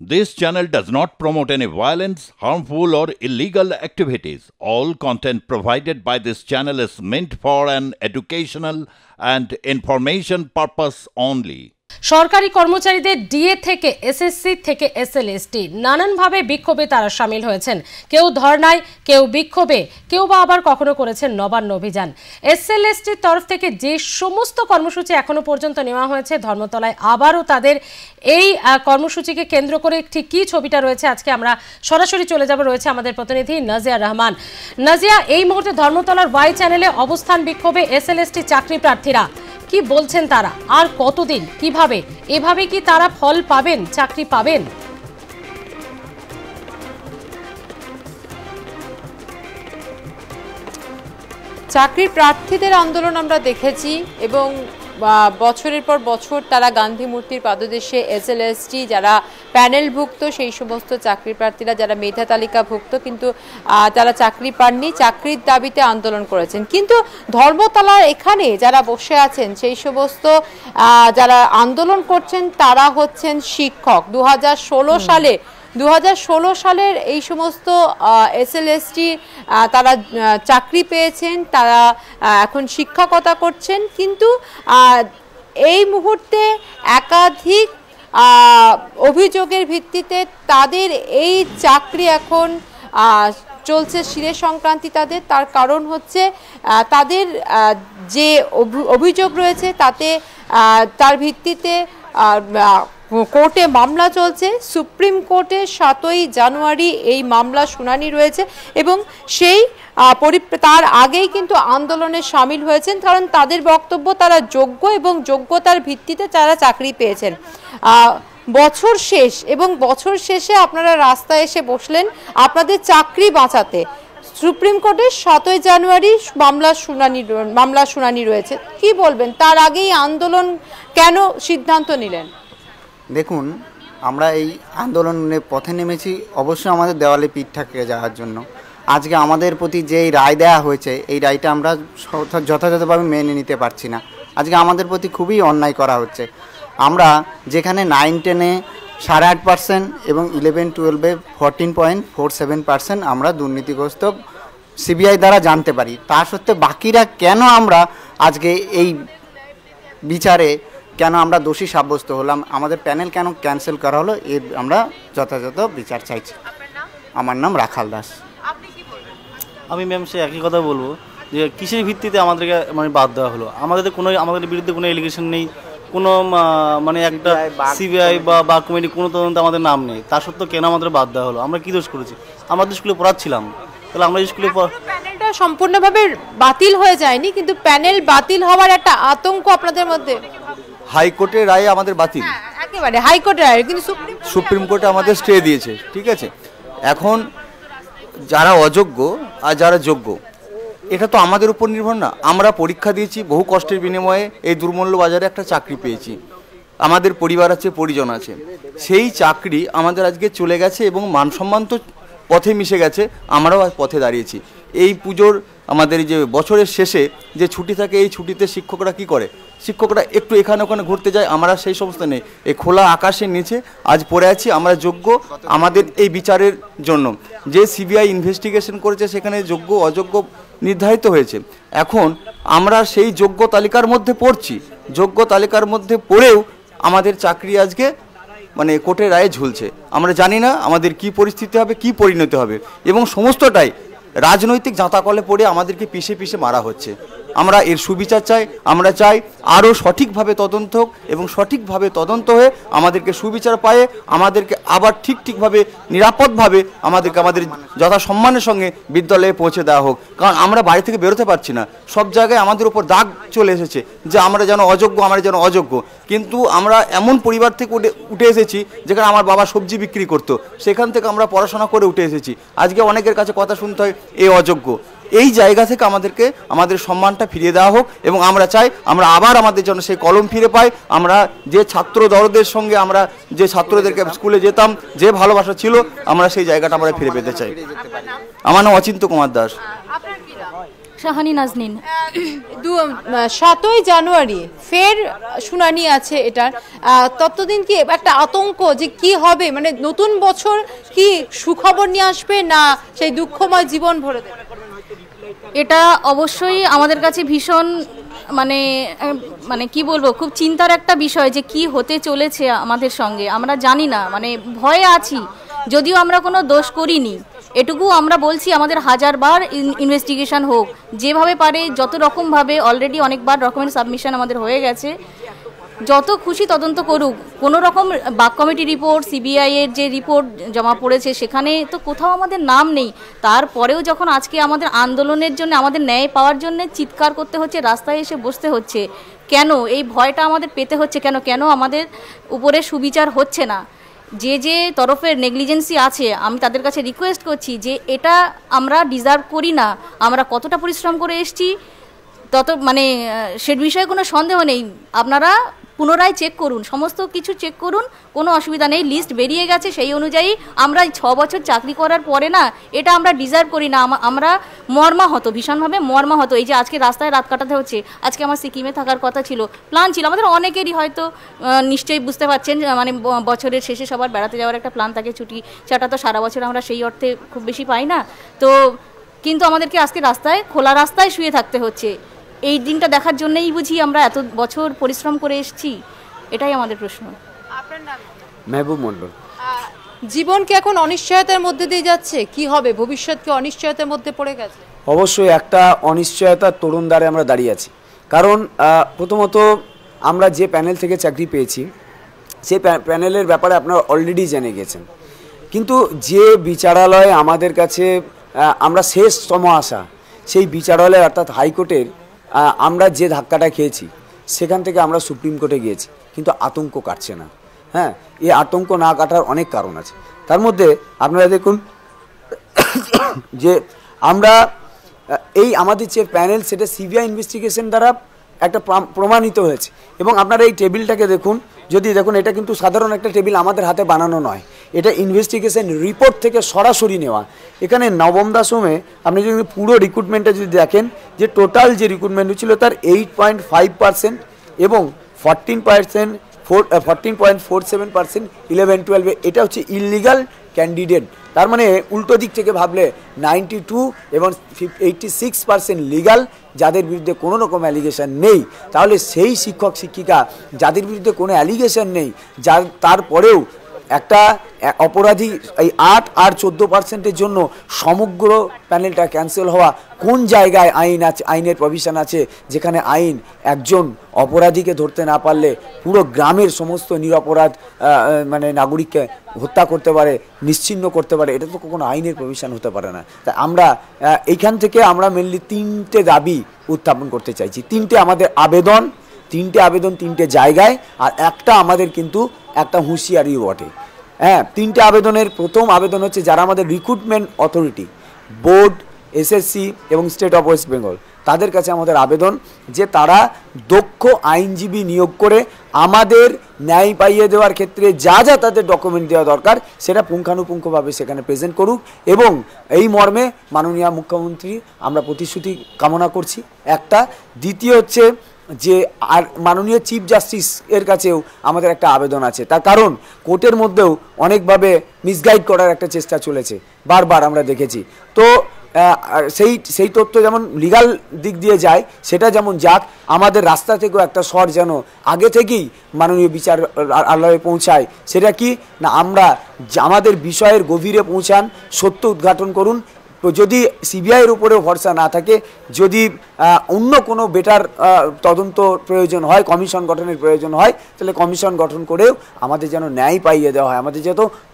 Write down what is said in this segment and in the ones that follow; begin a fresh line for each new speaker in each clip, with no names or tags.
This channel does not promote any violence, harmful, or illegal activities. All content provided by this channel is meant for an educational and information purpose only.
সরকারি কর্মচারীদের DA থেকে SSC থেকে SLST নানানভাবে বিক্ষোভে তারা সামিল হয়েছেন। কেউ ধর্নায়, কেউ বিক্ষোভে, কেউ বা আবার কখনো করেছেন নবান্ন অভিযান। এসএলএসটির তরফ থেকে যে সমস্ত কর্মসূচি এখনো পর্যন্ত নেওয়া হয়েছে, ধর্মতলায় আবারও তাদের এই কর্মসূচিকে কেন্দ্র করে ঠিক কী ছবিটা রয়েছে আজকে আমরা সরাসরি চলে যাব। রয়েছে আমাদের প্রতিনিধি নাজিয়া রহমান। নাজিয়া, এই মুহূর্তে ধর্মতলার ওয়াই চ্যানেলে অবস্থান বিক্ষোভে এসএলএসটি চাকরি প্রার্থীরা কি বলছেন, তারা আর কতদিন, কিভাবে, এভাবে কি তারা ফল পাবেন, চাকরি পাবেন?
চাকরি প্রার্থীদের আন্দোলন আমরা দেখেছি এবং বছরের পর বছর তারা গান্ধী মূর্তির পাদদেশে এসএলএসটি যারা প্যানেলভুক্ত সেই সমস্ত চাকরি প্রার্থীরা যারা মেধা তালিকাভুক্ত কিন্তু তারা চাকরি পাননি, চাকরির দাবিতে আন্দোলন করেছেন। কিন্তু ধর্মতলার এখানে যারা বসে আছেন সেই সমস্ত যারা আন্দোলন করছেন তারা হচ্ছেন শিক্ষক। 2016 সালের এই সমস্ত এসএলএসটি তারা চাকরি পেয়েছেন, তারা এখন শিক্ষকতা করছেন। কিন্তু এই মুহূর্তে একাধিক অভিযোগের ভিত্তিতে তাদের এই চাকরি এখন চলছে শিরে সংক্রান্তি তাদের। তার কারণ হচ্ছে তাদের যে অভিযোগ রয়েছে তাতে তার ভিত্তিতে কোর্টে মামলা চলছে। সুপ্রিম কোর্টে 7ই জানুয়ারি এই মামলা শুনানি রয়েছে এবং সেই তার আগেই কিন্তু আন্দোলনে সামিল হয়েছেন, কারণ তাদের বক্তব্য তারা যোগ্য এবং যোগ্যতার ভিত্তিতে তারা চাকরি পেয়েছেন। বছর শেষ এবং বছর শেষে আপনারা রাস্তায় এসে বসলেন আপনাদের চাকরি বাঁচাতে। সুপ্রিম কোর্টে 7ই জানুয়ারি মামলা শুনানি রয়েছে, কি বলবেন? তার আগেই আন্দোলন কেন সিদ্ধান্ত নিলেন?
দেখুন, আমরা এই আন্দোলনের পথে নেমেছি অবশ্যই আমাদের দেওয়ালে পিঠ ঠেকে যাওয়ার জন্য। আজকে আমাদের প্রতি যে রায় দেওয়া হয়েছে এই রায়টা আমরা যথাযথভাবে মেনে নিতে পারছি না। আজকে আমাদের প্রতি খুবই অন্যায় করা হচ্ছে। আমরা যেখানে 9-10-এ 8.5% এবং 11-12-এ 14.47% আমরা দুর্নীতিগ্রস্ত সিবিআই দ্বারা জানতে পারি, তা সত্ত্বেও বাকিরা কেন আমরা আজকে এই বিচারে কেন আমরা দোষী সাব্যস্ত হলাম, আমাদের প্যানেল কেন ক্যান্সেল করা হলো, এর আমরা যথাযথ বিচার চাইছি। আমার নাম রাখাল দাস।
আমি ম্যাম সে একই কথা বলবো যে কিসের ভিত্তিতে আমাদেরকে বাদ দেওয়া হলো। আমাদের বিরুদ্ধে কোনো এলিগেশন নেই, কোনো একটা সিবিআই বা কমিটি কোনো তদন্ত আমাদের নাম নেই, তা সত্ত্বেও কেন আমাদের বাদ দেওয়া হলো? আমরা কি দোষ করেছি? আমরা তো স্কুলে পড়াচ্ছিলাম, তাহলে আমরা স্কুলে
প্যানেলটা সম্পূর্ণভাবে বাতিল হয়ে যায়নি, কিন্তু প্যানেল বাতিল হওয়ার একটা আতঙ্ক আপনাদের মধ্যে।
হাইকোর্টের রায় আমাদের বাতিল,
একেবারে হাইকোর্টের রায়, কিন্তু
সুপ্রিম কোর্টে আমাদের স্টে দিয়েছে। ঠিক আছে, এখন যারা অযোগ্য আর যারা যোগ্য এটা তো আমাদের উপর নির্ভর না। আমরা পরীক্ষা দিয়েছি, বহু কষ্টের বিনিময়ে এই দুর্মূল্য বাজারে একটা চাকরি পেয়েছি, আমাদের পরিবার আছে, পরিজন আছে, সেই চাকরি আমাদের আজকে চলে গেছে এবং মানসম্মান তো পথে মিশে গেছে, আমরাও আজ পথে দাঁড়িয়েছি। এই পুজোর আমাদের যে বছরের শেষে যে ছুটি থাকে এই ছুটিতে শিক্ষকরা কি করে? শিক্ষকরা একটু এখানে ওখানে ঘুরতে যায়, আমরা সেই সমস্ত নেই। এই খোলা আকাশের নিচে আজ পড়ে আছি, আমরা যোগ্য আমাদের এই বিচারের জন্য। যে সিবিআই ইনভেস্টিগেশন করেছে সেখানে যোগ্য অযোগ্য নির্ধারিত হয়েছে। এখন আমরা সেই যোগ্য তালিকার মধ্যে পড়ছি, যোগ্য তালিকার মধ্যে পড়েও আমাদের চাকরি আজকে কোর্টের রায়ে ঝুলছে। আমরা জানি না আমাদের কি পরিস্থিতি হবে, কি পরিণতি হবে, এবং সমস্তটাই রাজনৈতিক জাঁতাকলে পড়ে আমাদেরকে পিষে পিষে মারা হচ্ছে। আমরা এর সুবিচার চাই। আমরা চাই আরও সঠিকভাবে তদন্ত হোক এবং সঠিকভাবে তদন্ত হয়ে আমাদেরকে সুবিচার পায়ে আমাদেরকে আবার ঠিকভাবে নিরাপদভাবে আমাদের যথাসম্মানের সঙ্গে বিদ্যালয়ে পৌঁছে দেওয়া হোক। কারণ আমরা বাড়ি থেকে বেরোতে পারছি না, সব জায়গায় আমাদের উপর দাগ চলে এসেছে যে আমরা যেন অযোগ্য। কিন্তু আমরা এমন পরিবার থেকে উঠে এসেছি যেখানে আমার বাবা সবজি বিক্রি করতো, সেখান থেকে আমরা পড়াশোনা করে উঠে এসেছি। আজকে অনেকের কাছে কথা শুনতে হয় এই অযোগ্য। এই জায়গা থেকে আমাদেরকে আমাদের সম্মানটা ফিরিয়ে দেওয়া হোক এবং আমরা চাই আমরা আবার আমাদের জন্য সেই কলম ফিরে পাই। আমরা যে ছাত্র দলদের সঙ্গে আমরা যে ছাত্রদেরকে স্কুলে যেতাম, যে ভালোবাসা ছিল, আমরা সেই জায়গাটা আমরা ফিরে পেতে চাই। আমার নাম অচিন্ত কুমার দাস।
শাহানি নাজনীন।
7ই জানুয়ারি ফের শুনানি আছে এটার, ততদিন কি একটা আতঙ্ক যে কি হবে, মানে নতুন বছর কি সুখবর নিয়ে আসবে না সেই দুঃখময় জীবন ভরে দেবে?
এটা অবশ্যই আমাদের কাছে ভীষণ মানে মানে কি বলবো, খুব চিন্তার একটা বিষয় যে কি হতে চলেছে আমাদের সঙ্গে। আমরা জানি না, মানে ভয়ে আছি, যদিও আমরা কোনো দোষ করিনি। এটুকু আমরা বলছি আমাদের হাজারবার ইনভেস্টিগেশন হোক, যেভাবে পারে যত রকমভাবে। অলরেডি অনেকবার ডকুমেন্ট সাবমিশন আমাদের হয়ে গেছে, যত খুশি তদন্ত করুক। কোনো রকম বাক কমিটি রিপোর্ট, সিবিআই এর যে রিপোর্ট জমা পড়েছে সেখানে তো কোথাও আমাদের নাম নেই। তারপরেও যখন আজকে আমাদের আন্দোলনের জন্য, আমাদের ন্যায় পাওয়ার জন্য চিৎকার করতে হচ্ছে, রাস্তায় এসে বসতে হচ্ছে, কেন এই ভয়টা আমাদের পেতে হচ্ছে? কেন আমাদের উপরে সুবিচার হচ্ছে না? যে যে তরফের নেগলিজেন্সি আছে, আমি তাদের কাছে রিকোয়েস্ট করছি যে এটা আমরা ডিজার্ভ করি না। আমরা কতটা পরিশ্রম করে এসেছি তত, মানে সে বিষয়ে কোনো সন্দেহ নেই। আপনারা পুনরায় চেক করুন, সমস্ত কিছু চেক করুন, কোনো অসুবিধা নেই। লিস্ট বেরিয়ে গেছে, সেই অনুযায়ী আমরা 6 বছর চাকরি করার পরে না এটা আমরা ডিজার্ভ করি না। আমরা মর্মাহত, ভীষণভাবে মর্মাহত। এই যে আজকে রাস্তায় রাত কাটাতে হচ্ছে, আজকে আমার সিকিমে থাকার কথা ছিল, প্ল্যান ছিল আমাদের অনেকেরই, হয়তো নিশ্চয়ই বুঝতে পারছেন, মানে বছরের শেষে সবার বেড়াতে যাওয়ার একটা প্ল্যান থাকে, ছুটি সেটা তো সারা বছর আমরা সেই অর্থে খুব বেশি পাই না। তো কিন্তু আমাদেরকে আজকে রাস্তায়, খোলা রাস্তায় শুয়ে থাকতে হচ্ছে। এই দিনটা দেখার জন্যই বুঝি আমরা এত বছর পরিশ্রম করে এসেছি, এটাই আমাদের প্রশ্ন।
আপনার নাম?
মেহবুব মন্ডল।
জীবন কি এখন অনিশ্চয়তার মধ্যে দিয়ে যাচ্ছে? কি হবে, ভবিষ্যৎ কি অনিশ্চয়তার মধ্যে পড়ে গেছে?
অবশ্যই একটা অনিশ্চয়তার তরুণ দ্বারে আমরা দাঁড়িয়ে আছি। কারণ প্রথমত আমরা যে প্যানেল থেকে চাকরি পেয়েছি সেই প্যানেলের ব্যাপারে আপনারা অলরেডি জেনে গেছেন, কিন্তু যে বিচারালয় আমাদের কাছে আমরা শেষতম আশা, সেই বিচারালয় অর্থাৎ হাইকোর্টের আমরা যে ধাক্কাটা খেয়েছি, সেখান থেকে আমরা সুপ্রিম কোর্টে গিয়েছি, কিন্তু আতঙ্ক কাটছে না। হ্যাঁ, এই আতঙ্ক না কাটার অনেক কারণ আছে। তার মধ্যে আপনারা দেখুন যে আমরা এই আমাদের যে প্যানেল, সেটা সিবিআই ইনভেস্টিগেশন দ্বারা একটা প্রমাণিত হয়েছে। এবং আপনারা এই টেবিলটাকে দেখুন, যদি দেখুন, এটা কিন্তু সাধারণ একটা টেবিল আমাদের হাতে বানানো নয়, এটা ইনভেস্টিগেশন রিপোর্ট থেকে সরাসরি নেওয়া। এখানে নবম দশমে আপনি যদি পুরো রিক্রুটমেন্টটা যদি দেখেন, যে টোটাল যে রিক্রুটমেন্ট ছিল তার 8.5% এবং 14.47% 11-12 এটা হচ্ছে ইললিগাল ক্যান্ডিডেট। তার মানে উল্টো দিক থেকে ভাবলে 92 এবং 86% লিগাল, যাদের বিরুদ্ধে কোনো রকম অ্যালিগেশন নেই। তাহলে সেই শিক্ষক শিক্ষিকা যাদের বিরুদ্ধে কোনো অ্যালিগেশন নেই, যার তারপরেও একটা অপরাধী এই 8 আর 14%-এর জন্য সমগ্র প্যানেলটা ক্যান্সেল হওয়া, কোন জায়গায় আইন আছে, আইনের প্রভিশন আছে যেখানে আইন একজন অপরাধীকে ধরতে না পারলে পুরো গ্রামের সমস্ত নিরপরাধ মানে নাগরিককে হত্যা করতে পারে, নিশ্চিহ্ন করতে পারে? এটা তো কোনো আইনের প্রভিশন হতে পারে না। তাই আমরা এইখান থেকে আমরা মেনলি 3টে দাবি উত্থাপন করতে চাইছি। 3টে আমাদের আবেদন, 3টে জায়গায়, আর একটা আমাদের কিন্তু একটা হুঁশিয়ারি বটে। হ্যাঁ, 3টে আবেদনের প্রথম আবেদন হচ্ছে যারা আমাদের রিক্রুটমেন্ট অথরিটি, বোর্ড, এসএসসি এবং স্টেট অফ ওয়েস্ট বেঙ্গল, তাদের কাছে আমাদের আবেদন যে তারা দক্ষ আইনজীবী নিয়োগ করে আমাদের ন্যায় পাইয়ে দেওয়ার ক্ষেত্রে যা যা তাদের ডকুমেন্ট দেওয়া দরকার সেটা পুঙ্খানুপুঙ্খভাবে সেখানে প্রেজেন্ট করুক। এবং এই মর্মে মাননীয় মুখ্যমন্ত্রী আমরা প্রতিশ্রুতি কামনা করছি একটা। দ্বিতীয় হচ্ছে যে আর মাননীয় চিফ জাস্টিস এর কাছেও আমাদের একটা আবেদন আছে, তার কারণ কোর্টের মধ্যেও অনেকভাবে মিসগাইড করার একটা চেষ্টা চলেছে, বারবার আমরা দেখেছি। তো সেই তথ্য যেমন লিগাল দিক দিয়ে যায় সেটা যেমন যাক, আমাদের রাস্তা থেকেও একটা স্বর যেন আগে থেকেই মাননীয় বিচারালয়ে পৌঁছায়। সেটা কি না, আমরা আমাদের বিষয়ের গভীরে পৌঁছান, সত্য উদ্ঘাটন করুন। যদি সিবিআইয়ের উপরেও ভরসা না থাকে, যদি অন্য কোনো বেটার তদন্ত প্রয়োজন হয়, কমিশন গঠনের প্রয়োজন হয়, তাহলে কমিশন গঠন করেও আমাদের যেন ন্যায় পাইয়ে দেওয়া হয়,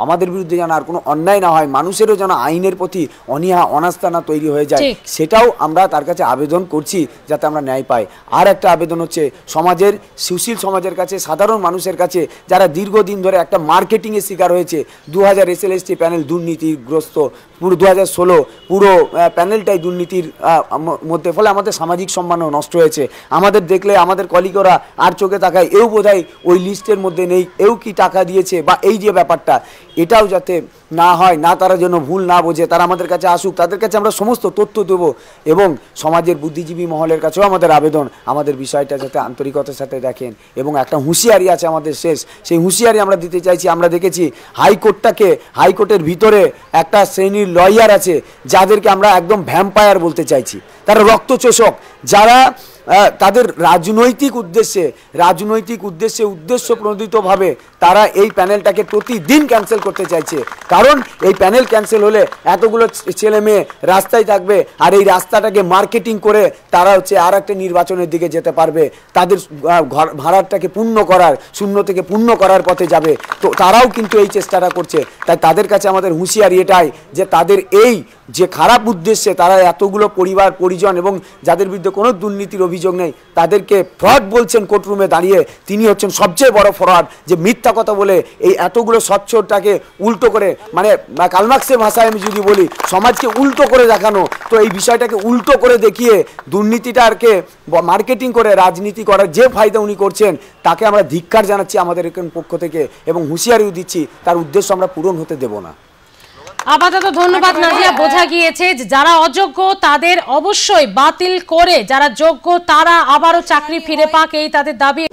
আমাদের বিরুদ্ধে যেন আর কোনো অন্যায় না হয়, মানুষেরও যেন আইনের প্রতি অনীহা অনাস্থা না তৈরি হয়ে যায়, সেটাও আমরা তার কাছে আবেদন করছি যাতে আমরা ন্যায় পাই। আর একটা আবেদন হচ্ছে সমাজের, সুশীল সমাজের কাছে, সাধারণ মানুষের কাছে, যারা দীর্ঘদিন ধরে একটা মার্কেটিংয়ের শিকার হয়েছে। 2000 SLST প্যানেল দুর্নীতিগ্রস্ত, পুরো 2016 পুরো প্যানেলটাই দুর্নীতির মধ্যে, ফলে আমাদের সামাজিক সম্মানও নষ্ট হয়েছে। আমাদের দেখলে আমাদের কলিগরা আর চোখে তাকায়, এও বোধহয় ওই লিস্টের মধ্যে নেই, এও কি টাকা দিয়েছে বা এই যে ব্যাপারটা, এটাও যাতে না হয়, না তারা যেন ভুল না বোঝে, তারা আমাদের কাছে আসুক, তাদের কাছে আমরা সমস্ত তথ্য দেব এবং সমাজের বুদ্ধিজীবী মহলের কাছেও আমাদের আবেদন আমাদের বিষয়টা যাতে আন্তরিকতার সাথে দেখেন এবং একটা হুঁশিয়ারি আছে আমাদের শেষ, সেই হুঁশিয়ারি আমরা দিতে চাইছি। আমরা দেখেছি হাইকোর্টের ভিতরে একটা শ্রেণীর লয়ার আছে যাদেরকে আমরা একদম ভ্যাম্পায়ার বলতে চাইছি, তারা রক্তচোষক, যারা তাদের রাজনৈতিক উদ্দেশ্যে উদ্দেশ্যপ্রণোদিতভাবে তারা এই প্যানেলটাকে প্রতিদিন ক্যান্সেল করতে চাইছে। কারণ এই প্যানেল ক্যান্সেল হলে এতগুলো ছেলে মেয়ে রাস্তায় থাকবে, আর এই রাস্তাটাকে মার্কেটিং করে তারা আর একটা নির্বাচনের দিকে যেতে পারবে, তাদের ভাড়াটাকে শূন্য থেকে পূর্ণ করার পথে যাবে। তো তারাও কিন্তু এই চেষ্টাটা করছে। তাই তাদের কাছে আমাদের হুঁশিয়ারি এটাই যে তাদের এই যে খারাপ উদ্দেশ্যে তারা এতগুলো পরিবার পরিজন এবং যাদের বিরুদ্ধে কোনো দুর্নীতির অভিযোগ নেই তাদেরকে ফ্রড বলছেন কোর্টরুমে দাঁড়িয়ে, তিনি হচ্ছেন সবচেয়ে বড় ফ্রড, যে মিথ্যা কথা বলে এই এতগুলো স্বচ্ছটাকে উল্টো করে, মানে কালমার্ক্সের ভাষায় আমি যদি বলি সমাজকে উল্টো করে দেখানো, তো এই বিষয়টাকে উল্টো করে দেখিয়ে দুর্নীতিটাকে মার্কেটিং করে রাজনীতি করার যে ফায়দা উনি করছেন তাকে আমরা ধিক্কার জানাচ্ছি আমাদের পক্ষ থেকে এবং হুঁশিয়ারিও দিচ্ছি, তার উদ্দেশ্য আমরা পূরণ হতে দেব না।
আপাতত ধন্যবাদ নাজিয়া। বোঝা গিয়েছে যে যারা অযোগ্য তাদের অবশ্যই বাতিল করে যারা যোগ্য তারা আবারও চাকরি ফিরে পাক, এই তাদের দাবি।